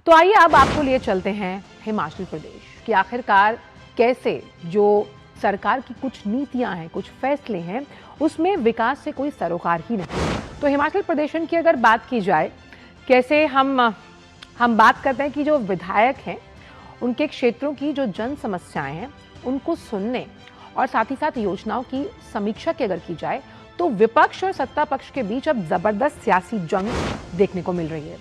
तो आइए अब आपको लिए चलते हैं हिमाचल प्रदेश कि आखिरकार कैसे जो सरकार की कुछ नीतियां हैं, कुछ फैसले हैं, उसमें विकास से कोई सरोकार ही नहीं। तो हिमाचल प्रदेश की अगर बात की जाए, कैसे हम बात करते हैं कि जो विधायक हैं उनके क्षेत्रों की जो जन समस्याएं हैं उनको सुनने और साथ ही साथ योजनाओं की समीक्षा की अगर की जाए तो विपक्ष और सत्ता पक्ष के बीच अब जबरदस्त सियासी जंग देखने को मिल रही है।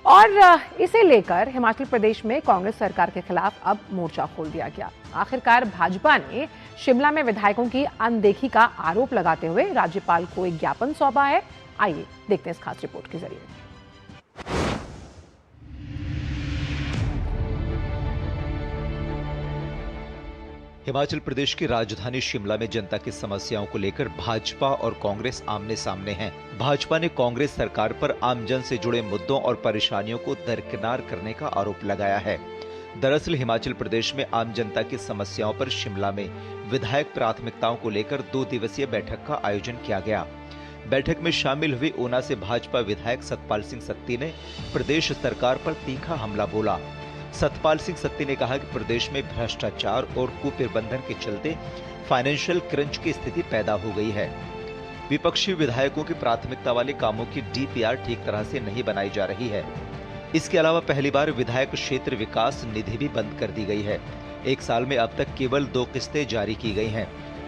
और इसे लेकर हिमाचल प्रदेश में कांग्रेस सरकार के खिलाफ अब मोर्चा खोल दिया गया। आखिरकार भाजपा ने शिमला में विधायकों की अनदेखी का आरोप लगाते हुए राज्यपाल को एक ज्ञापन सौंपा है। आइए देखते हैं इस खास रिपोर्ट के जरिए। हिमाचल प्रदेश की राजधानी शिमला में जनता की समस्याओं को लेकर भाजपा और कांग्रेस आमने सामने हैं। भाजपा ने कांग्रेस सरकार पर आमजन से जुड़े मुद्दों और परेशानियों को दरकिनार करने का आरोप लगाया है। दरअसल हिमाचल प्रदेश में आम जनता की समस्याओं पर शिमला में विधायक प्राथमिकताओं को लेकर 2 दिवसीय बैठक का आयोजन किया गया। बैठक में शामिल हुई ऊना से भाजपा विधायक सतपाल सिंह सत्ती ने प्रदेश सरकार पर तीखा हमला बोला। सतपाल सिंह सत्ती ने कहा कि प्रदेश में भ्रष्टाचार और कुप्रबंधन के चलते फाइनेंशियल क्रंच की स्थिति पैदा हो गई है। विपक्षी विधायकों की प्राथमिकता वाले कामों की डीपीआर ठीक तरह से नहीं बनाई जा रही है। इसके अलावा पहली बार विधायक क्षेत्र विकास निधि भी बंद कर दी गई है। 1 साल में अब तक केवल 2 किस्तें जारी की गई हैं।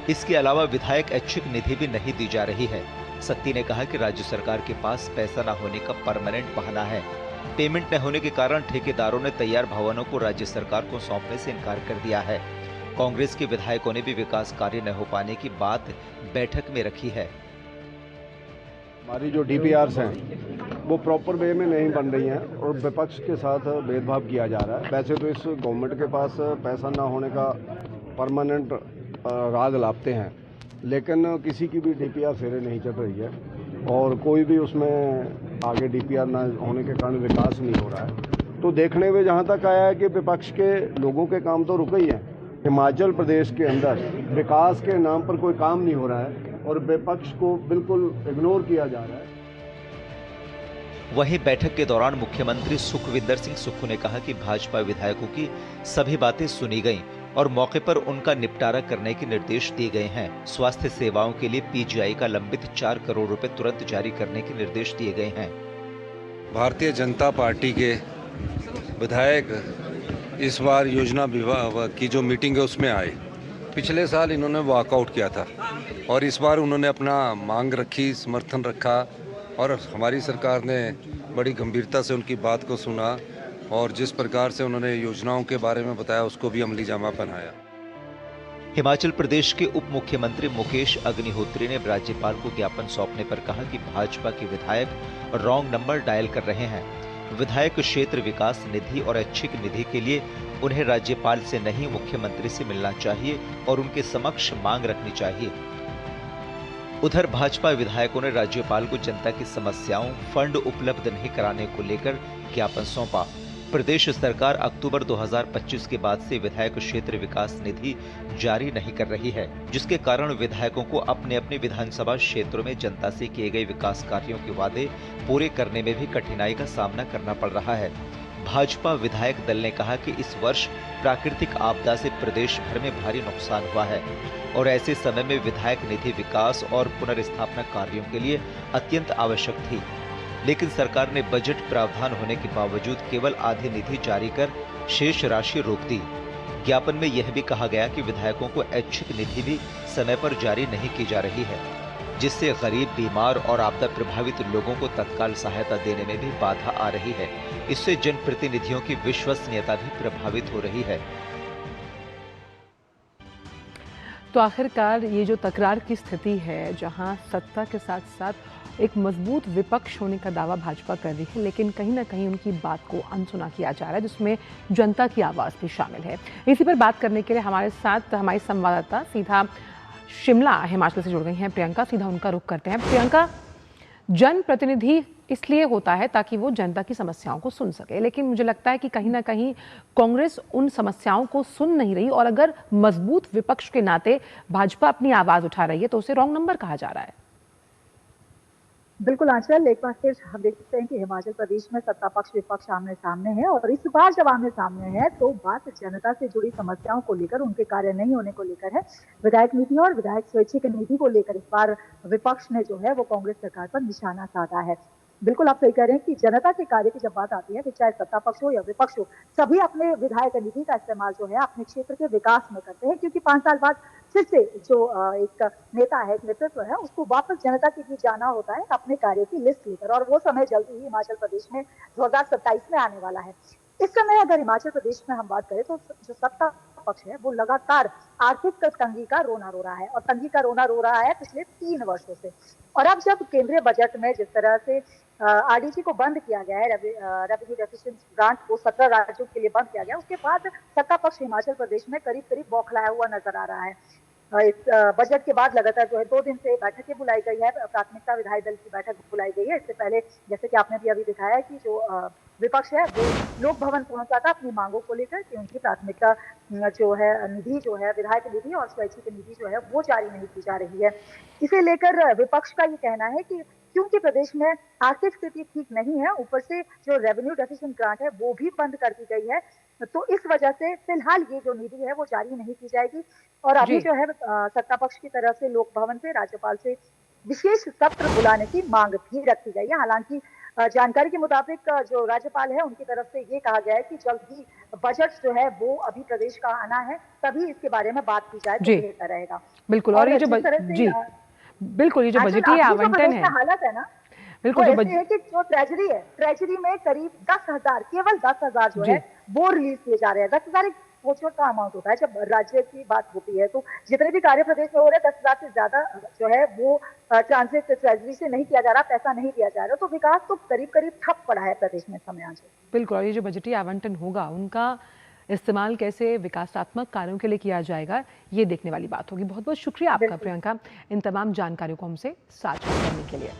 इसके अलावा विधायक ऐच्छिक निधि भी नहीं दी जा रही है। सत्ती ने कहा कि राज्य सरकार के पास पैसा न होने का परमानेंट बहाना है। पेमेंट न होने के कारण ठेकेदारों ने तैयार भवनों को राज्य सरकार को सौंपने से इनकार कर दिया है। कांग्रेस के विधायकों ने भी विकास कार्य न हो पाने की बात बैठक में रखी है। हमारी जो डीपीआरस हैं वो प्रॉपर वे में नहीं बन रही हैं और विपक्ष के साथ भेदभाव किया जा रहा है। वैसे तो इस गवर्नमेंट के पास पैसा ना होने का परमानेंट राग लापते हैं, लेकिन किसी की भी डीपीआर सिरे नहीं चढ़ रही है और कोई भी उसमें आगे डीपीआर ना होने के कारण विकास नहीं हो रहा है। तो देखने में जहाँ तक आया है कि विपक्ष के लोगों के काम तो रुके ही हैं। हिमाचल प्रदेश के अंदर विकास के नाम पर कोई काम नहीं हो रहा है और विपक्ष को बिल्कुल इग्नोर किया जा रहा है। वहीं बैठक के दौरान मुख्यमंत्री सुखविंदर सिंह सुक्खू ने कहा कि भाजपा विधायकों की सभी बातें सुनी गईं और मौके पर उनका निपटारा करने के निर्देश दिए गए हैं। स्वास्थ्य सेवाओं के लिए पीजीआई का लंबित 4 करोड़ रुपए तुरंत जारी करने के निर्देश दिए गए हैं। भारतीय जनता पार्टी के विधायक इस बार योजना विभाग की जो मीटिंग है उसमें आए। पिछले साल इन्होंने वॉकआउट किया था और इस बार उन्होंने अपना मांग रखी, समर्थन रखा और हमारी सरकार ने बड़ी गंभीरता से उनकी बात को सुना और जिस प्रकार से उन्होंने योजनाओं के बारे में बताया उसको भी अमली जामा पहनाया। हिमाचल प्रदेश के उप मुख्यमंत्री मुकेश अग्निहोत्री ने राज्यपाल को ज्ञापन सौंपने पर कहा कि भाजपा के विधायक रॉन्ग नंबर डायल कर रहे हैं। विधायक क्षेत्र विकास निधि और ऐच्छिक निधि के लिए उन्हें राज्यपाल से नहीं मुख्यमंत्री से मिलना चाहिए और उनके समक्ष मांग रखनी चाहिए। उधर भाजपा विधायकों ने राज्यपाल को जनता की समस्याओं, फंड उपलब्ध नहीं कराने को लेकर ज्ञापन सौंपा। प्रदेश सरकार अक्टूबर 2025 के बाद से विधायक क्षेत्र विकास निधि जारी नहीं कर रही है, जिसके कारण विधायकों को अपने अपने विधानसभा क्षेत्रों में जनता से किए गए विकास कार्यों के वादे पूरे करने में भी कठिनाई का सामना करना पड़ रहा है। भाजपा विधायक दल ने कहा कि इस वर्ष प्राकृतिक आपदा से प्रदेश भर में भारी नुकसान हुआ है और ऐसे समय में विधायक निधि विकास और पुनर्स्थापना कार्यों के लिए अत्यंत आवश्यक थी, लेकिन सरकार ने बजट प्रावधान होने के बावजूद केवल आधी निधि जारी कर शेष राशि रोक दी। ज्ञापन में यह भी कहा गया कि विधायकों को ऐच्छिक निधि भी समय पर जारी नहीं की जा रही है, जिससे गरीब, बीमार और आपदा प्रभावित लोगों को तत्काल सहायता देने में भी बाधा आ रही है। इससे जनप्रतिनिधियों की विश्वसनीयता भी प्रभावित हो रही है। तो आखिरकार ये जो तकरार की स्थिति है, जहां सत्ता के साथ साथ एक मजबूत विपक्ष होने का दावा भाजपा कर रही है, लेकिन कहीं ना कहीं उनकी बात को अनसुना किया जा रहा है, जिसमें जनता की आवाज़ भी शामिल है। इसी पर बात करने के लिए हमारे साथ हमारी संवाददाता सीधा शिमला हिमाचल से जुड़ गई हैं प्रियंका। सीधा उनका रुख करते हैं। प्रियंका, जनप्रतिनिधि इसलिए होता है ताकि वो जनता की समस्याओं को सुन सके, लेकिन मुझे लगता है कि कहीं ना कहीं कांग्रेस उन समस्याओं को सुन नहीं रही और अगर मजबूत विपक्ष के नाते भाजपा अपनी आवाज उठा रही है तो उसे रॉन्ग नंबर कहा जा रहा है। बिल्कुल आंचल, एक बार फिर हम देखते हैं कि हिमाचल प्रदेश में सत्ता पक्ष विपक्ष आमने सामने है और इस बार जब आमने सामने है तो बात जनता से जुड़ी समस्याओं को लेकर, उनके कार्य नहीं होने को लेकर है। विधायक नीति और विधायक स्वैच्छिक नीति को लेकर इस बार विपक्ष ने जो है वो कांग्रेस सरकार पर निशाना साधा है। बिल्कुल आप सही कह रहे हैं कि जनता के कार्य की जब बात आती है, तो चाहे सत्ता पक्ष हो या विपक्ष हो, सभी अपने विधायक निधि का इस्तेमाल जो है अपने क्षेत्र के विकास में करते हैं, क्योंकि 5 साल बाद फिर से जो एक नेता है, एक नेतृत्व है, उसको वापस जनता के बीच जाना होता है अपने कार्य की लिस्ट लेकर, और वो समय जल्दी ही हिमाचल प्रदेश में 2027 में आने वाला है। इस समय अगर हिमाचल प्रदेश में हम बात करें तो जो सत्ता पक्ष है वो लगातार आर्थिक तंगी का रोना रो रहा है, और तंगी का रोना रो रहा है पिछले 3 वर्षों से। और अब जब केंद्रीय बजट में जिस तरह से आरडीजी को बंद किया गया है, रेवेन्यू डेफिशिएंसी ग्रांट को 17 राज्यों के लिए बंद किया गया, उसके बाद सत्ता पक्ष हिमाचल प्रदेश में करीब करीब बौखलाया हुआ नजर आ रहा है। इस बजट के बाद लगातार जो है 2 दिन से बैठकें बुलाई गई है, प्राथमिकता विधायी दल की बैठक बुलाई गई है। इससे पहले जैसे कि आपने भी अभी दिखाया कि जो विपक्ष है वो लोक भवन पहुंचा था अपनी मांगों को लेकर कि उनकी प्राथमिकता जो है निधि जो है विधायक निधि और स्वैच्छिक निधि जो है वो जारी नहीं की जा रही है। इसे लेकर विपक्ष का ये कहना है कि क्योंकि प्रदेश में आर्थिक स्थिति ठीक नहीं है, ऊपर से जो रेवेन्यू डेफिशिएंसी ग्रांट है वो भी बंद कर दी गई है, तो इस वजह से फिलहाल ये जो निधि है वो जारी नहीं की जाएगी। और अभी जो है सत्ता पक्ष की तरफ से लोक भवन से राज्यपाल से विशेष सत्र बुलाने की मांग भी रखी गई है। हालांकि जानकारी के मुताबिक जो राज्यपाल है उनकी तरफ से ये कहा गया है कि जल्द ही बजट जो है वो अभी प्रदेश का आना है, तभी इसके बारे में बात की जाए तो बेहतर रहेगा। बिल्कुल। और ये जो बिल्कुल ये जो बजटीय आवंटन है, हालत है ना, बिल्कुल जो है कि जो ट्रेजरी है, ट्रेजरी में करीब 10,000, केवल 10,000 जो है वो रिलीज किए जा रहे हैं। 10,000 एक बहुत छोटा अमाउंट होता है जब राज्य की बात होती है, तो जितने भी कार्य प्रदेश में हो रहे हैं 10,000 से ज्यादा जो है वो ट्रांजिट ट्रेजरी से नहीं किया जा रहा, पैसा नहीं दिया जा रहा, तो विकास तो करीब करीब ठप पड़ा है प्रदेश में समय आज। बिल्कुल। और ये जो बजटीय आवंटन होगा उनका इस्तेमाल कैसे विकासात्मक कार्यों के लिए किया जाएगा, ये देखने वाली बात होगी। बहुत बहुत शुक्रिया आपका प्रियंका, इन तमाम जानकारियों को हमसे साझा करने के लिए।